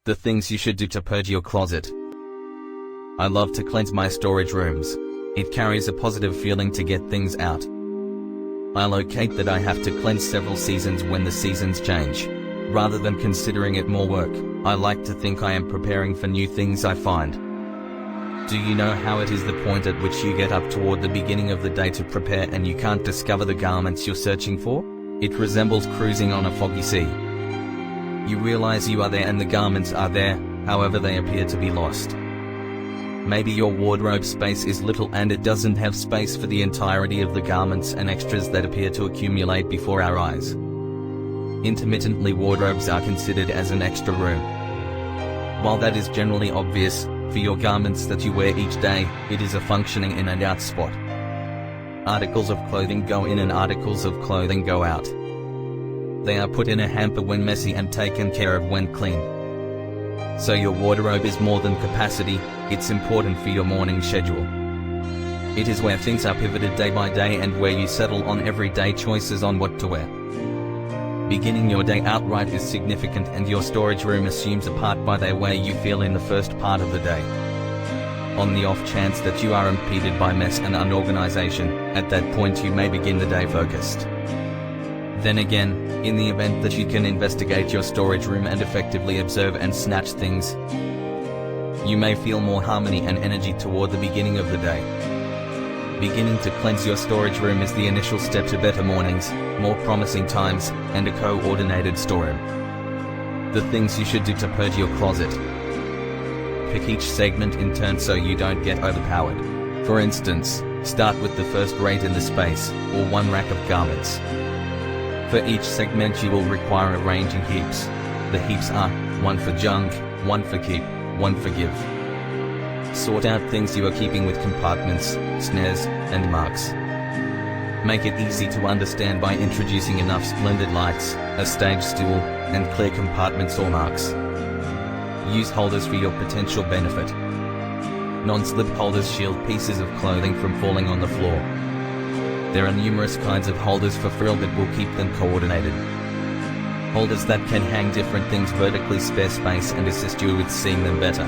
The things you should do to purge your closet. I love to cleanse my storage rooms. It carries a positive feeling to get things out. I locate that I have to cleanse several seasons when the seasons change. Rather than considering it more work, I like to think I am preparing for new things I find. Do you know how it is the point at which you get up toward the beginning of the day to prepare and you can't discover the garments you're searching for? It resembles cruising on a foggy sea. You realize you are there and the garments are there, however they appear to be lost. Maybe your wardrobe space is little and it doesn't have space for the entirety of the garments and extras that appear to accumulate before our eyes. Intermittently, wardrobes are considered as an extra room. While that is generally obvious, for your garments that you wear each day, it is a functioning in and out spot. Articles of clothing go in and articles of clothing go out. They are put in a hamper when messy and taken care of when clean. So your wardrobe is more than capacity, it's important for your morning schedule. It is where things are pivoted day by day and where you settle on everyday choices on what to wear. Beginning your day outright is significant and your storage room assumes a part by the way you feel in the first part of the day. On the off chance that you are impeded by mess and unorganization, at that point you may begin the day focused. Then again, in the event that you can investigate your storage room and effectively observe and snatch things, you may feel more harmony and energy toward the beginning of the day. Beginning to cleanse your storage room is the initial step to better mornings, more promising times, and a coordinated storeroom. The things you should do to purge your closet. Pick each segment in turn so you don't get overpowered. For instance, start with the first rate in the space, or one rack of garments. For each segment you will require arranging heaps. The heaps are, one for junk, one for keep, one for give. Sort out things you are keeping with compartments, snares, and marks. Make it easy to understand by introducing enough splendid lights, a stage stool, and clear compartments or marks. Use holders for your potential benefit. Non-slip holders shield pieces of clothing from falling on the floor. There are numerous kinds of holders for frill that will keep them coordinated. Holders that can hang different things vertically spare space and assist you with seeing them better.